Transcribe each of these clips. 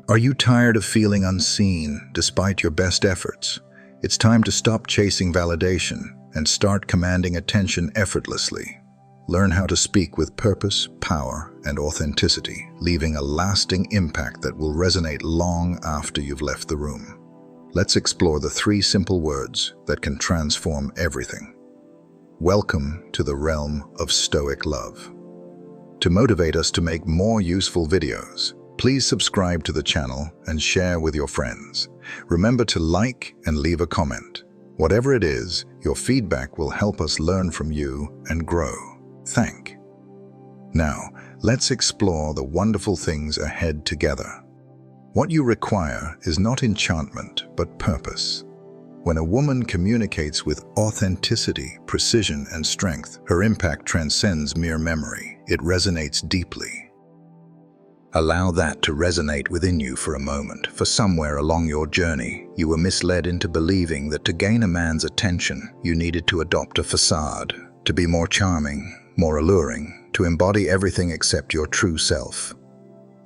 Are you tired of feeling unseen despite your best efforts? It's time to stop chasing validation and start commanding attention effortlessly. Learn how to speak with purpose, power, and authenticity, leaving a lasting impact that will resonate long after you've left the room. Let's explore the 3 simple words that can transform everything. Welcome to the realm of Stoic love. To motivate us to make more useful videos, please subscribe to the channel and share with your friends. Remember to like and leave a comment. Whatever it is, your feedback will help us learn from you and grow. Now, let's explore the wonderful things ahead together. What you require is not enchantment, but purpose. When a woman communicates with authenticity, precision, and strength, her impact transcends mere memory. It resonates deeply. Allow that to resonate within you for a moment, for somewhere along your journey, you were misled into believing that to gain a man's attention, you needed to adopt a facade, to be more charming, more alluring, to embody everything except your true self.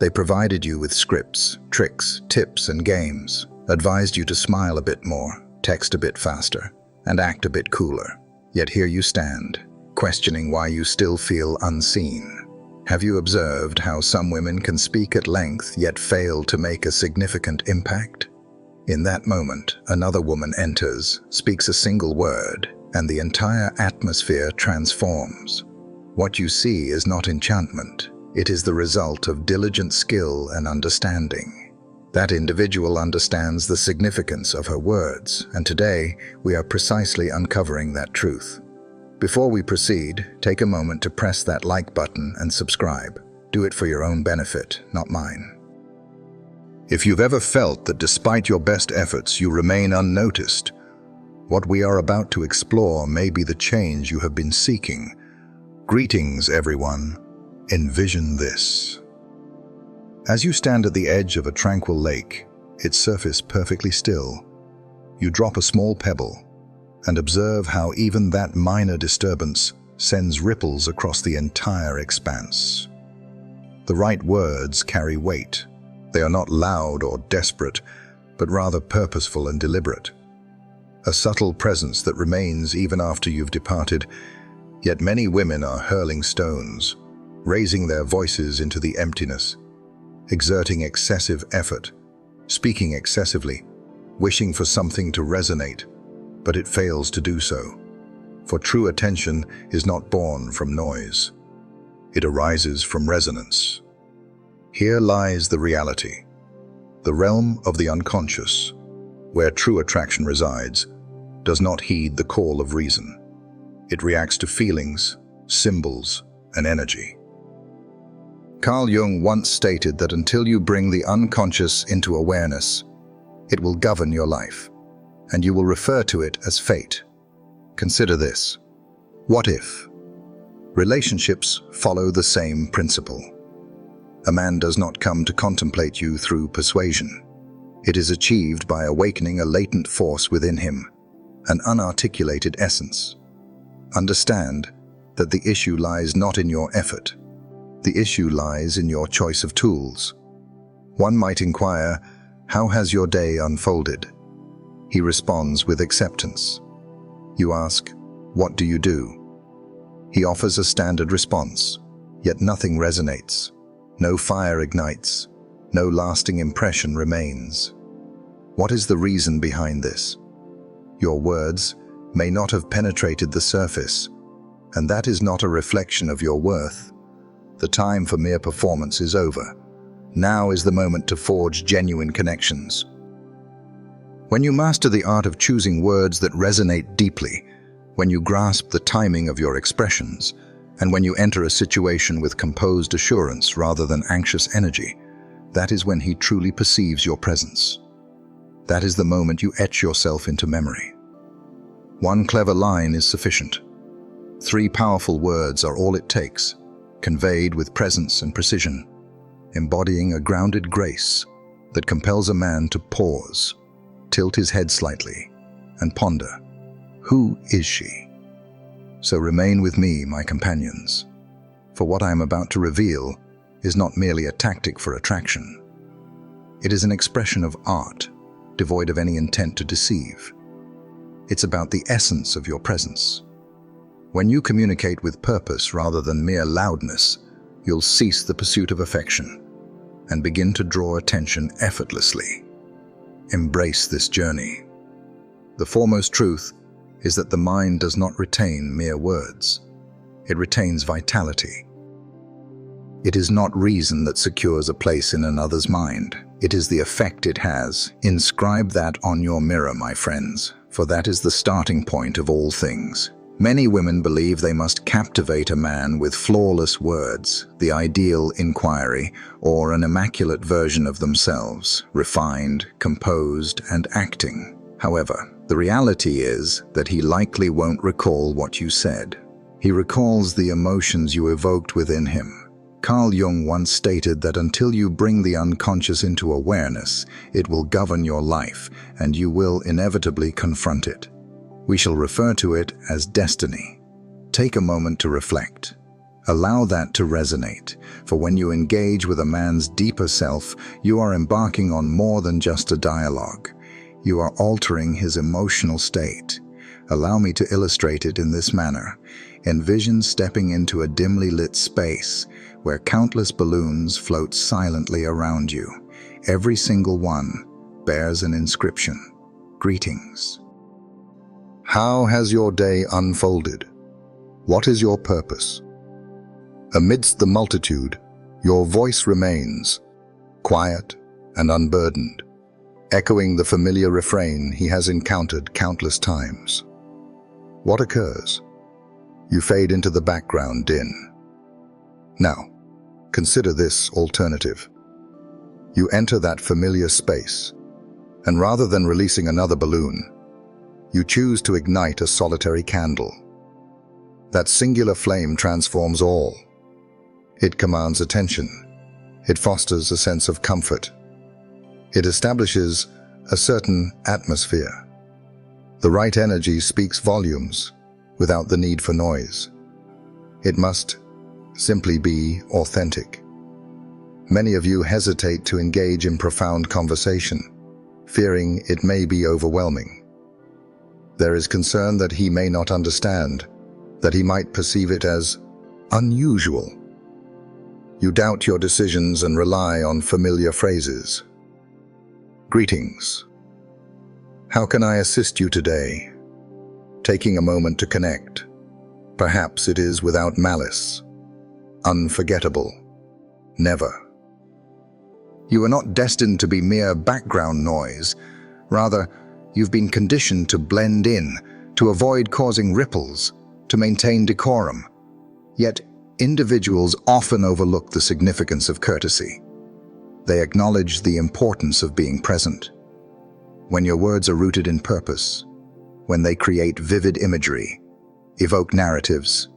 They provided you with scripts, tricks, tips, and games, advised you to smile a bit more, text a bit faster, and act a bit cooler. Yet here you stand, questioning why you still feel unseen. Have you observed how some women can speak at length yet fail to make a significant impact? In that moment, another woman enters, speaks a single word, and the entire atmosphere transforms. What you see is not enchantment. It is the result of diligent skill and understanding. That individual understands the significance of her words, and today we are precisely uncovering that truth. Before we proceed, take a moment to press that like button and subscribe. Do it for your own benefit, not mine. If you've ever felt that despite your best efforts you remain unnoticed, what we are about to explore may be the change you have been seeking. Greetings, everyone. Envision this. As you stand at the edge of a tranquil lake, its surface perfectly still, you drop a small pebble and observe how even that minor disturbance sends ripples across the entire expanse. The right words carry weight. They are not loud or desperate, but rather purposeful and deliberate. A subtle presence that remains even after you've departed, yet many women are hurling stones, raising their voices into the emptiness, exerting excessive effort, speaking excessively, wishing for something to resonate, but it fails to do so. For true attention is not born from noise. It arises from resonance. Here lies the reality, the realm of the unconscious, where true attraction resides, does not heed the call of reason. It reacts to feelings, symbols, and energy. Carl Jung once stated that until you bring the unconscious into awareness, it will govern your life, and you will refer to it as fate. Consider this. What if? Relationships follow the same principle. A man does not come to contemplate you through persuasion. It is achieved by awakening a latent force within him, an unarticulated essence. Understand that the issue lies not in your effort. The issue lies in your choice of tools. One might inquire, how has your day unfolded? He responds with acceptance. You ask, what do you do? He offers a standard response, yet nothing resonates. No fire ignites. No lasting impression remains. What is the reason behind this? Your words may not have penetrated the surface, and that is not a reflection of your worth. The time for mere performance is over. Now is the moment to forge genuine connections. When you master the art of choosing words that resonate deeply, when you grasp the timing of your expressions, and when you enter a situation with composed assurance rather than anxious energy, that is when he truly perceives your presence. That is the moment you etch yourself into memory. One clever line is sufficient. 3 powerful words are all it takes, conveyed with presence and precision, embodying a grounded grace that compels a man to pause, tilt his head slightly, and ponder, who is she? So remain with me, my companions, for what I am about to reveal is not merely a tactic for attraction. It is an expression of art, devoid of any intent to deceive. It's about the essence of your presence. When you communicate with purpose rather than mere loudness, you'll cease the pursuit of affection and begin to draw attention effortlessly. Embrace this journey. The foremost truth is that the mind does not retain mere words. It retains vitality. It is not reason that secures a place in another's mind. It is the effect it has. Inscribe that on your mirror, my friends, for that is the starting point of all things. Many women believe they must captivate a man with flawless words, the ideal inquiry, or an immaculate version of themselves, refined, composed, and acting. However, the reality is that he likely won't recall what you said. He recalls the emotions you evoked within him. Carl Jung once stated that until you bring the unconscious into awareness, it will govern your life, and you will inevitably confront it. We shall refer to it as destiny. Take a moment to reflect. Allow that to resonate, for when you engage with a man's deeper self, you are embarking on more than just a dialogue. You are altering his emotional state. Allow me to illustrate it in this manner. Envision stepping into a dimly lit space where countless balloons float silently around you. Every single one bears an inscription. Greetings. How has your day unfolded? What is your purpose? Amidst the multitude, your voice remains, quiet and unburdened, echoing the familiar refrain he has encountered countless times. What occurs? You fade into the background din. Now, consider this alternative. You enter that familiar space, and rather than releasing another balloon, you choose to ignite a solitary candle. That singular flame transforms all. It commands attention. It fosters a sense of comfort. It establishes a certain atmosphere. The right energy speaks volumes without the need for noise. It must simply be authentic. Many of you hesitate to engage in profound conversation, fearing it may be overwhelming. There is concern that he may not understand, that he might perceive it as unusual. You doubt your decisions and rely on familiar phrases. Greetings. How can I assist you today? Taking a moment to connect. Perhaps it is without malice. Unforgettable. Never. You are not destined to be mere background noise. Rather, you've been conditioned to blend in, to avoid causing ripples, to maintain decorum. Yet, individuals often overlook the significance of courtesy. They acknowledge the importance of being present. When your words are rooted in purpose, when they create vivid imagery, evoke narratives,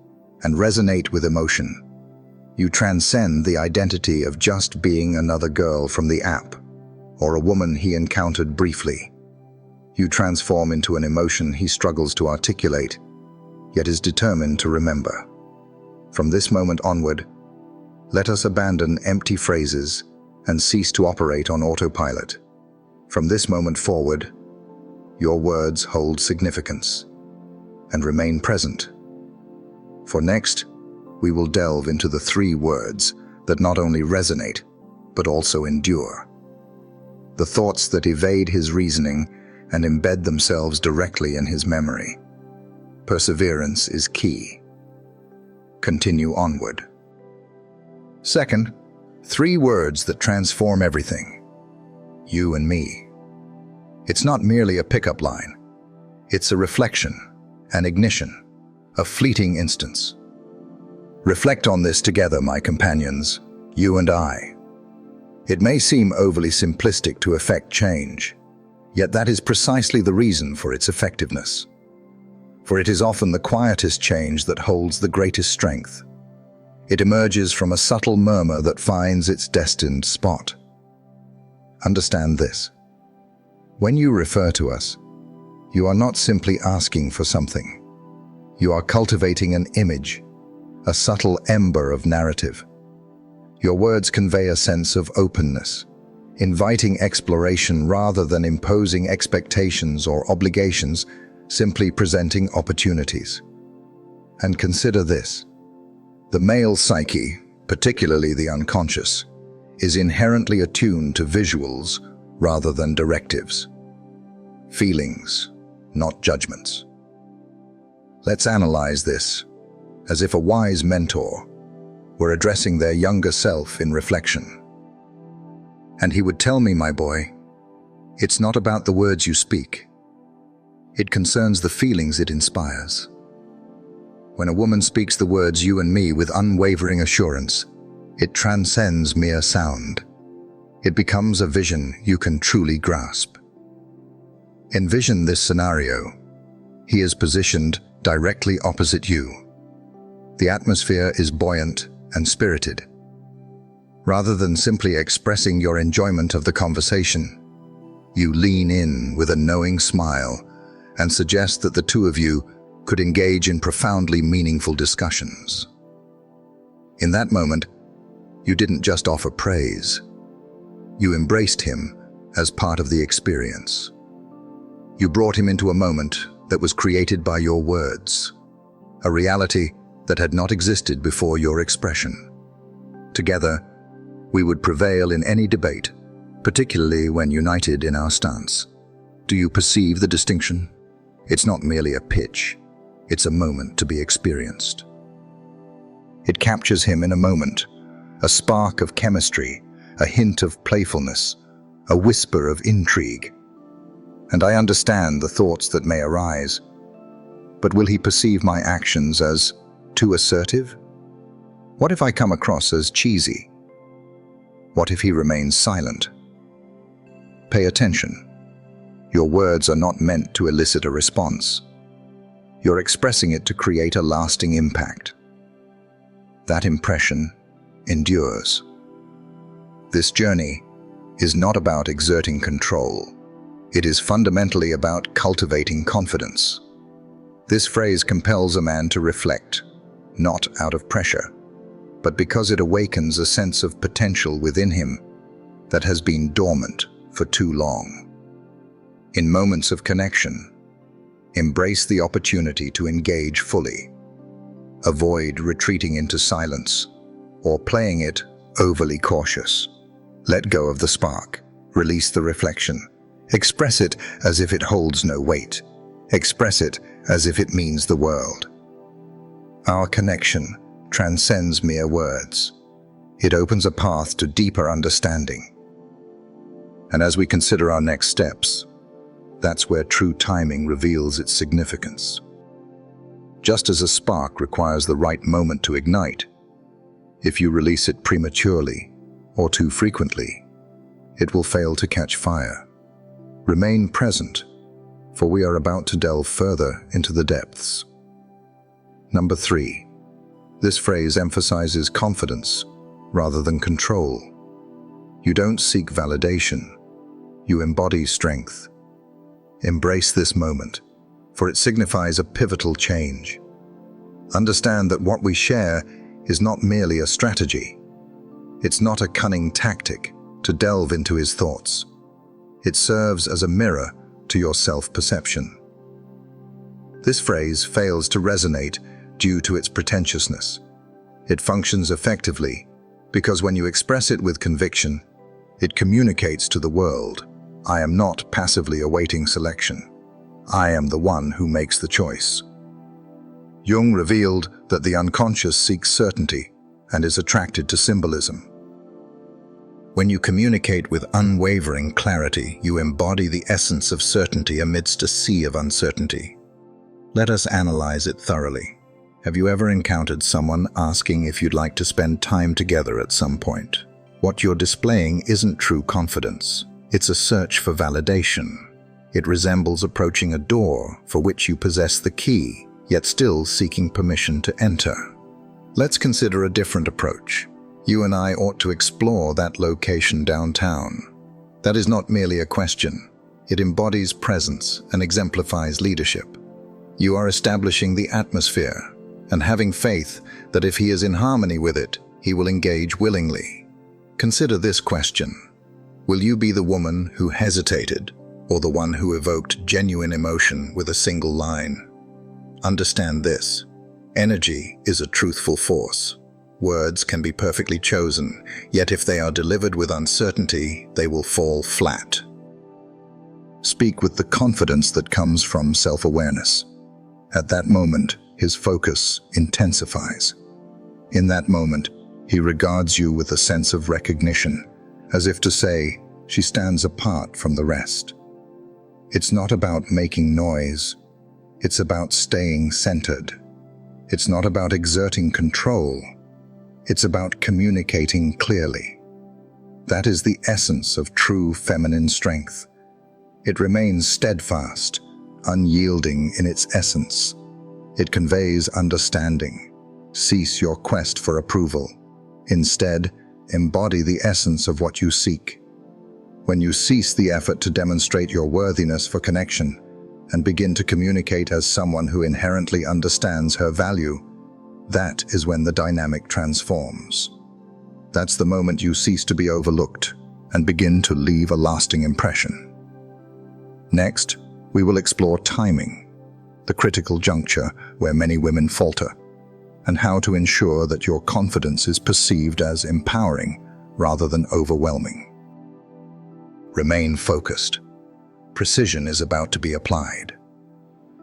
and resonate with emotion, you transcend the identity of just being another girl from the app, or a woman he encountered briefly. You transform into an emotion he struggles to articulate, yet is determined to remember. From this moment onward, let us abandon empty phrases and cease to operate on autopilot. From this moment forward, your words hold significance and remain present. For next, we will delve into the 3 words that not only resonate, but also endure. The thoughts that evade his reasoning and embed themselves directly in his memory. Perseverance is key. Continue onward. Second, 3 words that transform everything. You and me. It's not merely a pickup line. It's a reflection, an ignition, a fleeting instance. Reflect on this together, my companions, you and I. It may seem overly simplistic to effect change, yet that is precisely the reason for its effectiveness. For it is often the quietest change that holds the greatest strength. It emerges from a subtle murmur that finds its destined spot. Understand this. When you refer to us, you are not simply asking for something. You are cultivating an image, a subtle ember of narrative. Your words convey a sense of openness, inviting exploration rather than imposing expectations or obligations, simply presenting opportunities. And consider this: the male psyche, particularly the unconscious, is inherently attuned to visuals rather than directives. Feelings, not judgments. Let's analyze this as if a wise mentor were addressing their younger self in reflection. And he would tell me, my boy, it's not about the words you speak. It concerns the feelings it inspires. When a woman speaks the words you and me with unwavering assurance, it transcends mere sound. It becomes a vision you can truly grasp. Envision this scenario. He is positioned directly opposite you. The atmosphere is buoyant and spirited. Rather than simply expressing your enjoyment of the conversation, you lean in with a knowing smile and suggest that the two of you could engage in profoundly meaningful discussions. In that moment, you didn't just offer praise. You embraced him as part of the experience. You brought him into a moment that was created by your words, a reality that had not existed before your expression. Together, we would prevail in any debate, particularly when united in our stance. Do you perceive the distinction? It's not merely a pitch, it's a moment to be experienced. It captures him in a moment, a spark of chemistry, a hint of playfulness, a whisper of intrigue. And I understand the thoughts that may arise, but will he perceive my actions as too assertive? What if I come across as cheesy? What if he remains silent? Pay attention. Your words are not meant to elicit a response. You're expressing it to create a lasting impact. That impression endures. This journey is not about exerting control. It is fundamentally about cultivating confidence. This phrase compels a man to reflect, not out of pressure, but because it awakens a sense of potential within him that has been dormant for too long. In moments of connection, embrace the opportunity to engage fully. Avoid retreating into silence or playing it overly cautious. Let go of the spark, release the reflection. Express it as if it holds no weight. Express it as if it means the world. Our connection transcends mere words. It opens a path to deeper understanding. And as we consider our next steps, that's where true timing reveals its significance. Just as a spark requires the right moment to ignite, if you release it prematurely or too frequently, it will fail to catch fire. Remain present, for we are about to delve further into the depths. Number 3. This phrase emphasizes confidence rather than control. You don't seek validation. You embody strength. Embrace this moment, for it signifies a pivotal change. Understand that what we share is not merely a strategy. It's not a cunning tactic to delve into his thoughts. It serves as a mirror to your self-perception. This phrase fails to resonate due to its pretentiousness. It functions effectively because when you express it with conviction, it communicates to the world, I am not passively awaiting selection. I am the one who makes the choice. Jung revealed that the unconscious seeks certainty and is attracted to symbolism. When you communicate with unwavering clarity, you embody the essence of certainty amidst a sea of uncertainty. Let us analyze it thoroughly. Have you ever encountered someone asking if you'd like to spend time together at some point? What you're displaying isn't true confidence. It's a search for validation. It resembles approaching a door for which you possess the key, yet still seeking permission to enter. Let's consider a different approach. You and I ought to explore that location downtown. That is not merely a question. It embodies presence and exemplifies leadership. You are establishing the atmosphere and having faith that if he is in harmony with it, he will engage willingly. Consider this question. Will you be the woman who hesitated, or the one who evoked genuine emotion with a single line? Understand this. Energy is a truthful force. Words can be perfectly chosen, yet if they are delivered with uncertainty, they will fall flat. Speak with the confidence that comes from self-awareness. At that moment, his focus intensifies. In that moment, he regards you with a sense of recognition, as if to say, she stands apart from the rest. It's not about making noise. It's about staying centered. It's not about exerting control. It's about communicating clearly. That is the essence of true feminine strength. It remains steadfast, unyielding in its essence. It conveys understanding. Cease your quest for approval. Instead, embody the essence of what you seek. When you cease the effort to demonstrate your worthiness for connection and begin to communicate as someone who inherently understands her value, that is when the dynamic transforms. That's the moment you cease to be overlooked and begin to leave a lasting impression. Next, we will explore timing, the critical juncture where many women falter, and how to ensure that your confidence is perceived as empowering rather than overwhelming. Remain focused. Precision is about to be applied.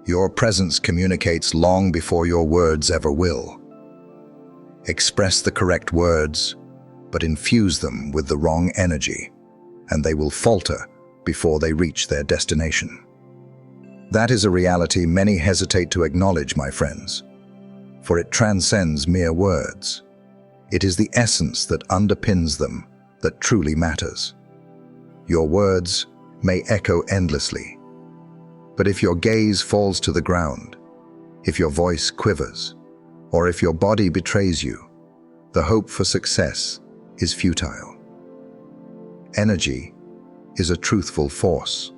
Your presence communicates long before your words ever will. Express the correct words, but infuse them with the wrong energy, and they will falter before they reach their destination. That is a reality many hesitate to acknowledge, my friends, for it transcends mere words. It is the essence that underpins them that truly matters. Your words may echo endlessly, but if your gaze falls to the ground, if your voice quivers, or if your body betrays you, the hope for success is futile. Energy is a truthful force.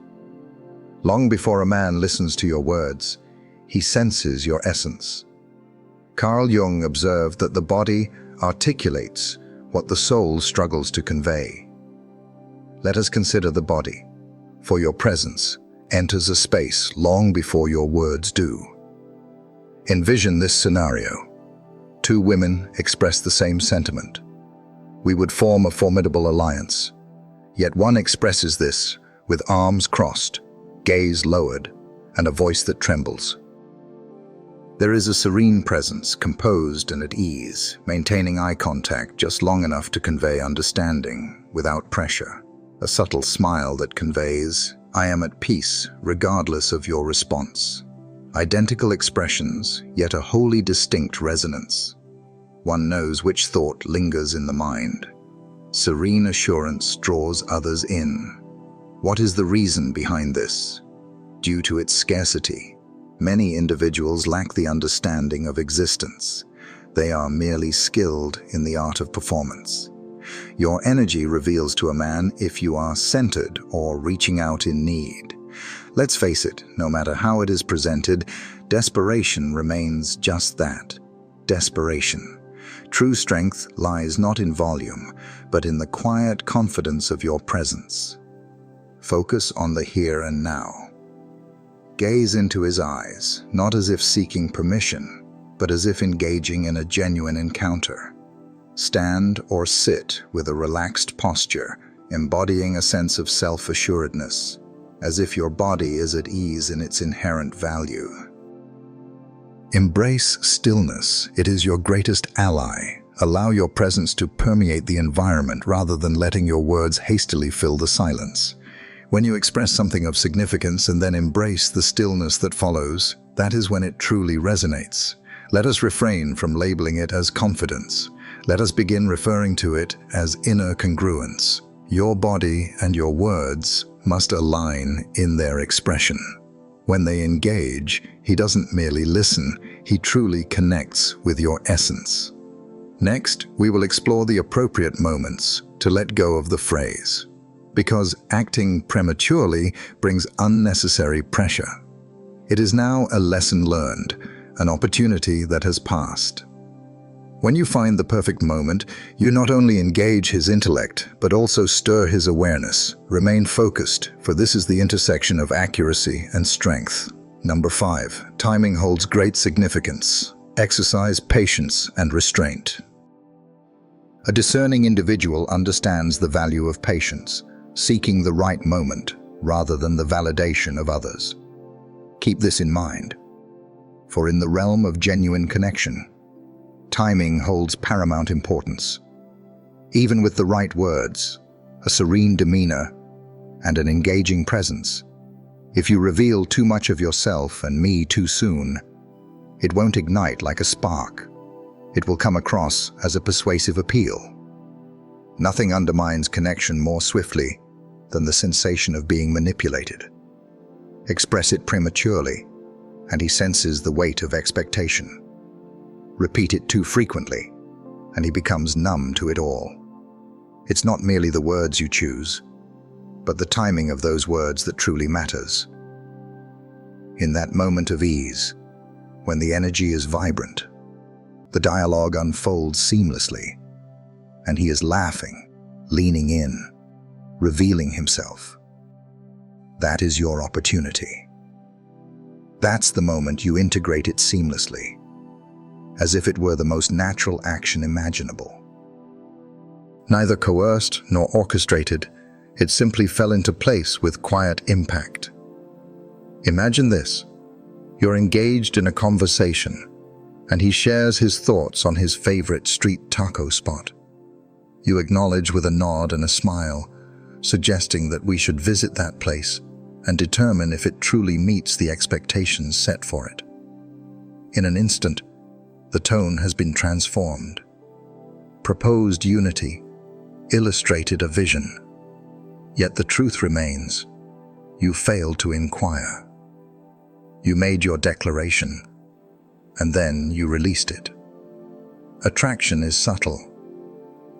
Long before a man listens to your words, he senses your essence. Carl Jung observed that the body articulates what the soul struggles to convey. Let us consider the body, for your presence enters a space long before your words do. Envision this scenario. Two women express the same sentiment. We would form a formidable alliance, yet one expresses this with arms crossed, gaze lowered, and a voice that trembles. There is a serene presence, composed and at ease, maintaining eye contact just long enough to convey understanding without pressure. A subtle smile that conveys, I am at peace, regardless of your response. Identical expressions, yet a wholly distinct resonance. One knows which thought lingers in the mind. Serene assurance draws others in. What is the reason behind this? Due to its scarcity, many individuals lack the understanding of existence. They are merely skilled in the art of performance. Your energy reveals to a man if you are centered or reaching out in need. Let's face it, no matter how it is presented, desperation remains just that, desperation. True strength lies not in volume, but in the quiet confidence of your presence. Focus on the here and now. Gaze into his eyes, not as if seeking permission, but as if engaging in a genuine encounter. Stand or sit with a relaxed posture, embodying a sense of self-assuredness, as if your body is at ease in its inherent value. Embrace stillness. It is your greatest ally. Allow your presence to permeate the environment rather than letting your words hastily fill the silence. When you express something of significance and then embrace the stillness that follows, that is when it truly resonates. Let us refrain from labeling it as confidence. Let us begin referring to it as inner congruence. Your body and your words must align in their expression. When they engage, he doesn't merely listen, he truly connects with your essence. Next, we will explore the appropriate moments to let go of the phrase, because acting prematurely brings unnecessary pressure. It is now a lesson learned, an opportunity that has passed. When you find the perfect moment, you not only engage his intellect, but also stir his awareness. Remain focused, for this is the intersection of accuracy and strength. Number 5. Timing holds great significance. Exercise patience and restraint. A discerning individual understands the value of patience, seeking the right moment rather than the validation of others. Keep this in mind, for in the realm of genuine connection, timing holds paramount importance. Even with the right words, a serene demeanor, and an engaging presence, if you reveal too much of yourself and me too soon, it won't ignite like a spark. It will come across as a persuasive appeal. Nothing undermines connection more swiftly than the sensation of being manipulated. Express it prematurely, and he senses the weight of expectation. Repeat it too frequently, and he becomes numb to it all. It's not merely the words you choose, but the timing of those words that truly matters. In that moment of ease, when the energy is vibrant, the dialogue unfolds seamlessly, and he is laughing, leaning in, revealing himself. That is your opportunity. That's the moment you integrate it seamlessly, as if it were the most natural action imaginable. Neither coerced nor orchestrated, it simply fell into place with quiet impact. Imagine this. You're engaged in a conversation, and he shares his thoughts on his favorite street taco spot. You acknowledge with a nod and a smile, suggesting that we should visit that place and determine if it truly meets the expectations set for it. In an instant, the tone has been transformed. Proposed unity, illustrated a vision. Yet the truth remains. You failed to inquire. You made your declaration, and then you released it. Attraction is subtle.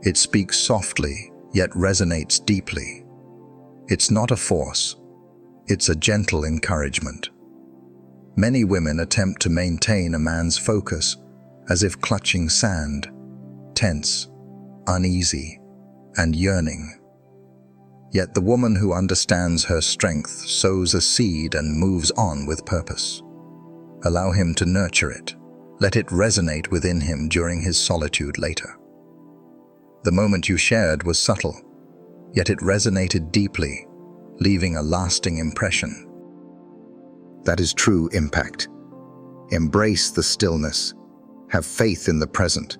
It speaks softly, yet resonates deeply. It's not a force. It's a gentle encouragement. Many women attempt to maintain a man's focus as if clutching sand, tense, uneasy, and yearning. Yet the woman who understands her strength sows a seed and moves on with purpose. Allow him to nurture it. Let it resonate within him during his solitude later. The moment you shared was subtle, yet it resonated deeply, leaving a lasting impression. That is true impact. Embrace the stillness. Have faith in the present.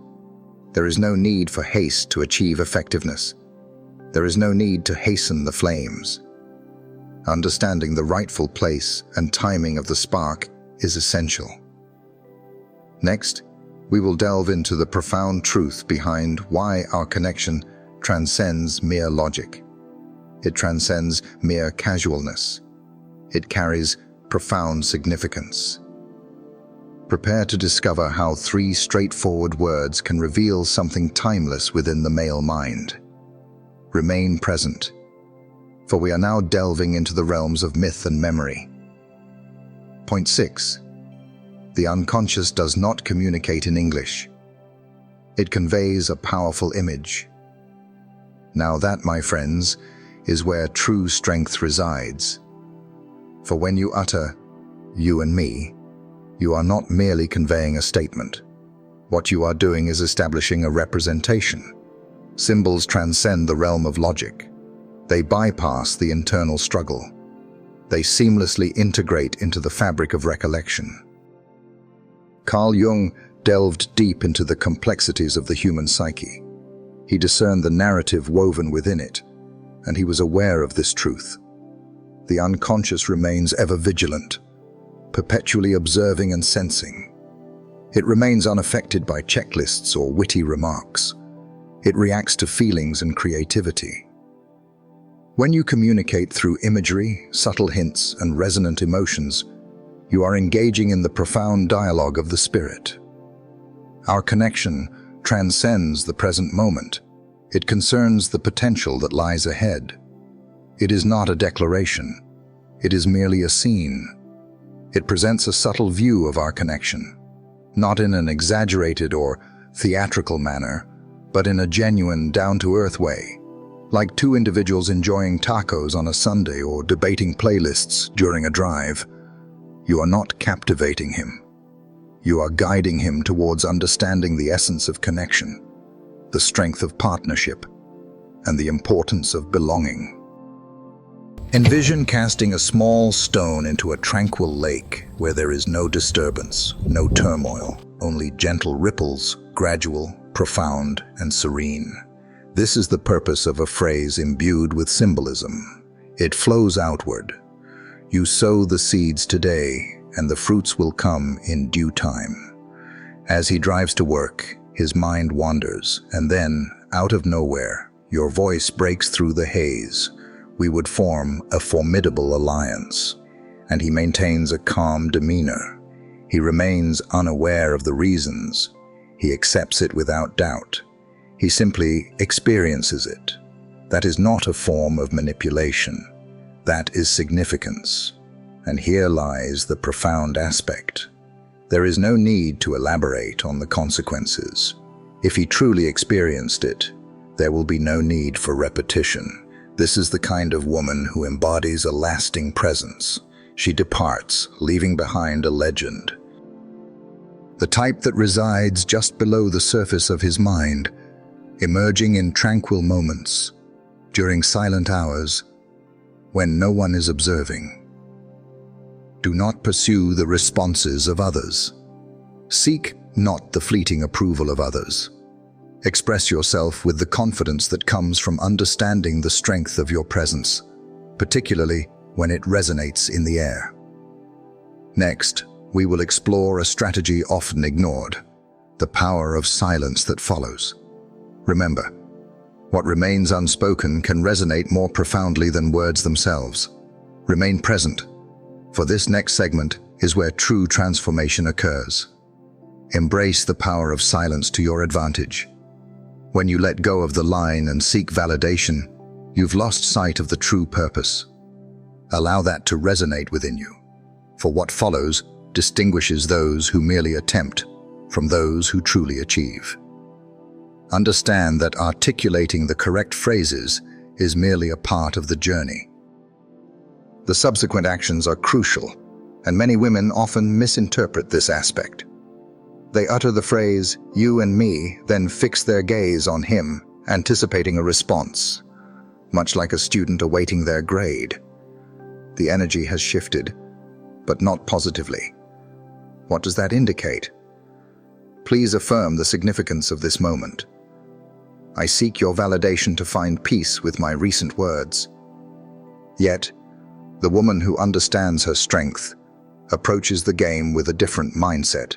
There is no need for haste to achieve effectiveness. There is no need to hasten the flames. Understanding the rightful place and timing of the spark is essential. Next, we will delve into the profound truth behind why our connection transcends mere logic. It transcends mere casualness. It carries profound significance. Prepare to discover how 3 straightforward words can reveal something timeless within the male mind. Remain present, for we are now delving into the realms of myth and memory. Point 6. The unconscious does not communicate in English. It conveys a powerful image. Now that, my friends, is where true strength resides. For when you utter, "you and me," you are not merely conveying a statement. What you are doing is establishing a representation. Symbols transcend the realm of logic. They bypass the internal struggle. They seamlessly integrate into the fabric of recollection. Carl Jung delved deep into the complexities of the human psyche. He discerned the narrative woven within it, and he was aware of this truth. The unconscious remains ever vigilant, perpetually observing and sensing. It remains unaffected by checklists or witty remarks. It reacts to feelings and creativity. When you communicate through imagery, subtle hints, and resonant emotions, you are engaging in the profound dialogue of the spirit. Our connection transcends the present moment. It concerns the potential that lies ahead. It is not a declaration. It is merely a scene. It presents a subtle view of our connection, not in an exaggerated or theatrical manner, but in a genuine, down-to-earth way, like two individuals enjoying tacos on a Sunday or debating playlists during a drive. You are not captivating him. You are guiding him towards understanding the essence of connection, the strength of partnership, and the importance of belonging. Envision casting a small stone into a tranquil lake where there is no disturbance, no turmoil, only gentle ripples, gradual, profound, and serene. This is the purpose of a phrase imbued with symbolism. It flows outward. You sow the seeds today, and the fruits will come in due time. As he drives to work, his mind wanders, and then, out of nowhere, your voice breaks through the haze. We would form a formidable alliance. And he maintains a calm demeanor. He remains unaware of the reasons. He accepts it without doubt. He simply experiences it. That is not a form of manipulation. That is significance. And here lies the profound aspect. There is no need to elaborate on the consequences. If he truly experienced it, there will be no need for repetition. This is the kind of woman who embodies a lasting presence. She departs, leaving behind a legend. The type that resides just below the surface of his mind, emerging in tranquil moments, during silent hours, when no one is observing. Do not pursue the responses of others. Seek not the fleeting approval of others. Express yourself with the confidence that comes from understanding the strength of your presence, particularly when it resonates in the air. Next, we will explore a strategy often ignored, the power of silence that follows. Remember, what remains unspoken can resonate more profoundly than words themselves. Remain present, for this next segment is where true transformation occurs. Embrace the power of silence to your advantage. When you let go of the line and seek validation, you've lost sight of the true purpose. Allow that to resonate within you, for what follows distinguishes those who merely attempt from those who truly achieve. Understand that articulating the correct phrases is merely a part of the journey. The subsequent actions are crucial, and many women often misinterpret this aspect. They utter the phrase, "you and me," then fix their gaze on him, anticipating a response, much like a student awaiting their grade. The energy has shifted, but not positively. What does that indicate? Please affirm the significance of this moment. I seek your validation to find peace with my recent words. Yet, the woman who understands her strength approaches the game with a different mindset.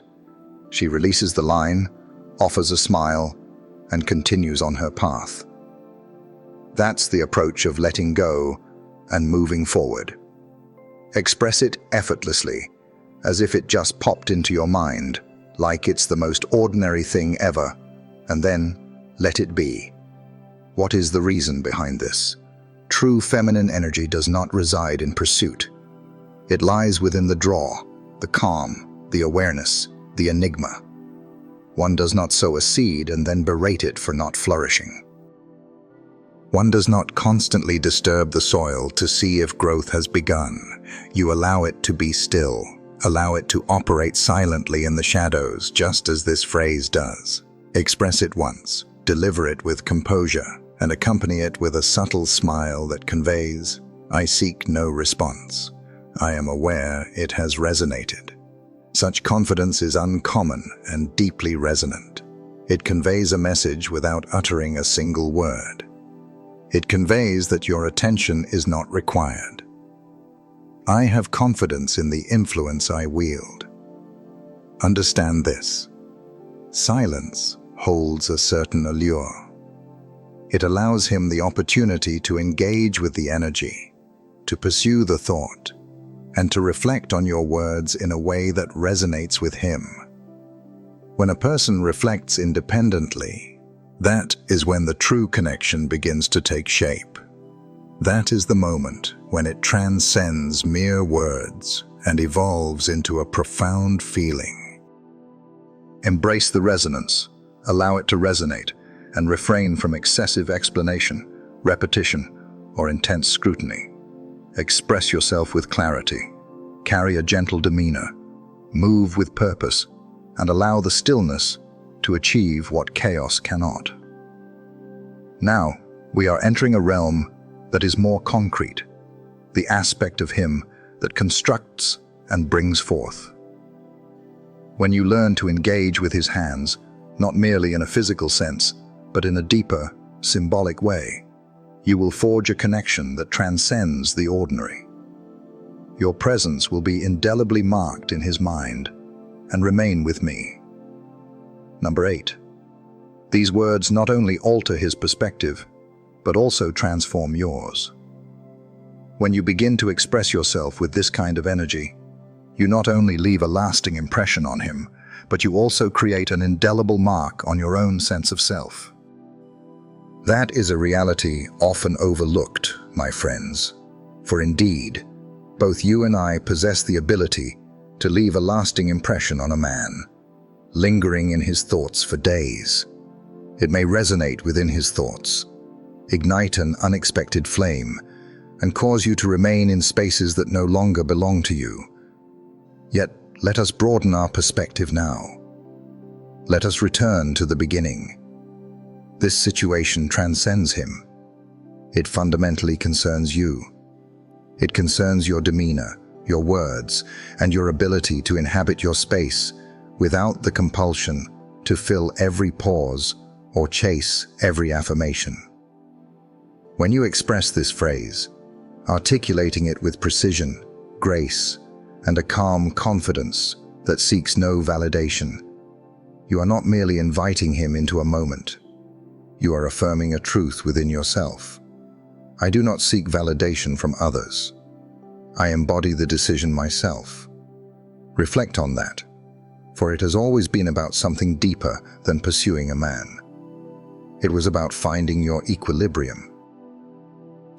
She releases the line, offers a smile, and continues on her path. That's the approach of letting go and moving forward. Express it effortlessly, as if it just popped into your mind, like it's the most ordinary thing ever, and then let it be. What is the reason behind this? True feminine energy does not reside in pursuit. It lies within the draw, the calm, the awareness, the enigma. One does not sow a seed and then berate it for not flourishing. One does not constantly disturb the soil to see if growth has begun. You allow it to be still, allow it to operate silently in the shadows, just as this phrase does. Express it once, deliver it with composure, and accompany it with a subtle smile that conveys, "I seek no response. I am aware it has resonated." Such confidence is uncommon and deeply resonant. It conveys a message without uttering a single word. It conveys that your attention is not required. I have confidence in the influence I wield. Understand this. Silence holds a certain allure. It allows him the opportunity to engage with the energy, to pursue the thought, and to reflect on your words in a way that resonates with him. When a person reflects independently, that is when the true connection begins to take shape. That is the moment when it transcends mere words and evolves into a profound feeling. Embrace the resonance. allow it to resonate, and refrain from excessive explanation, repetition, or intense scrutiny. Express yourself with clarity, carry a gentle demeanor, move with purpose, and allow the stillness to achieve what chaos cannot. Now, we are entering a realm that is more concrete, the aspect of him that constructs and brings forth. When you learn to engage with his hands, not merely in a physical sense, but in a deeper, symbolic way, you will forge a connection that transcends the ordinary. Your presence will be indelibly marked in his mind and remain with me. Number 8. These words not only alter his perspective, but also transform yours. When you begin to express yourself with this kind of energy, you not only leave a lasting impression on him, but you also create an indelible mark on your own sense of self. That is a reality often overlooked, my friends, for indeed, both you and I possess the ability to leave a lasting impression on a man, lingering in his thoughts for days. It may resonate within his thoughts, ignite an unexpected flame, and cause you to remain in spaces that no longer belong to you. Yet, let us broaden our perspective now. Let us return to the beginning. This situation transcends him. It fundamentally concerns you. It concerns your demeanor, your words, and your ability to inhabit your space without the compulsion to fill every pause or chase every affirmation. When you express this phrase, articulating it with precision, grace, and a calm confidence that seeks no validation, you are not merely inviting him into a moment. You are affirming a truth within yourself. I do not seek validation from others. I embody the decision myself. Reflect on that, for it has always been about something deeper than pursuing a man. It was about finding your equilibrium.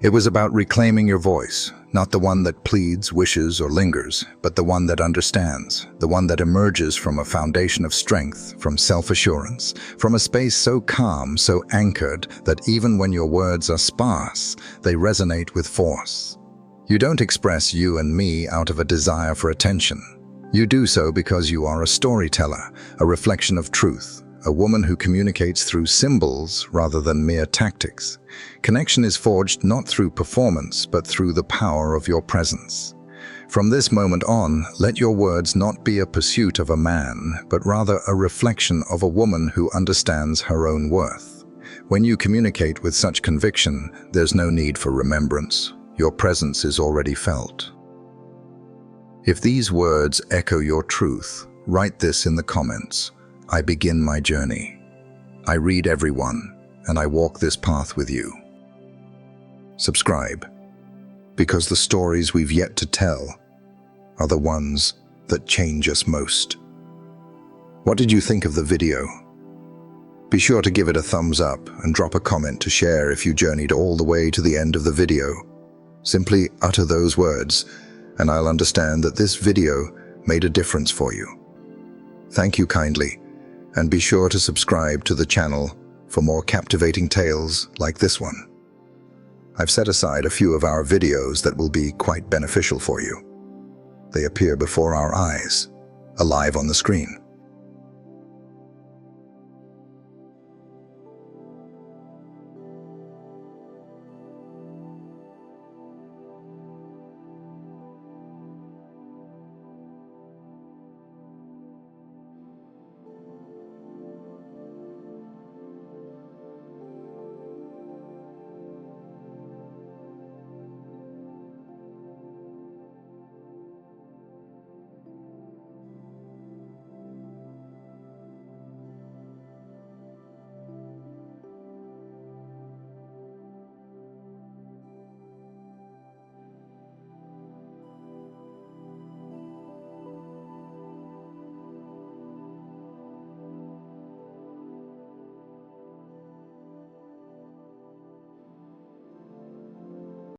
It was about reclaiming your voice, not the one that pleads, wishes, or lingers, but the one that understands, the one that emerges from a foundation of strength, from self-assurance, from a space so calm, so anchored, that even when your words are sparse, they resonate with force. You don't express you and me out of a desire for attention. You do so because you are a storyteller, a reflection of truth, a woman who communicates through symbols rather than mere tactics. Connection is forged not through performance, but through the power of your presence. From this moment on, let your words not be a pursuit of a man, but rather a reflection of a woman who understands her own worth. When you communicate with such conviction, there's no need for remembrance. Your presence is already felt. If these words echo your truth, write this in the comments. I begin my journey. I read everyone, and I walk this path with you. Subscribe, because the stories we've yet to tell are the ones that change us most. What did you think of the video? Be sure to give it a thumbs up and drop a comment to share if you journeyed all the way to the end of the video. Simply utter those words, and I'll understand that this video made a difference for you. Thank you kindly, and be sure to subscribe to the channel for more captivating tales like this one. I've set aside a few of our videos that will be quite beneficial for you. They appear before our eyes, alive on the screen.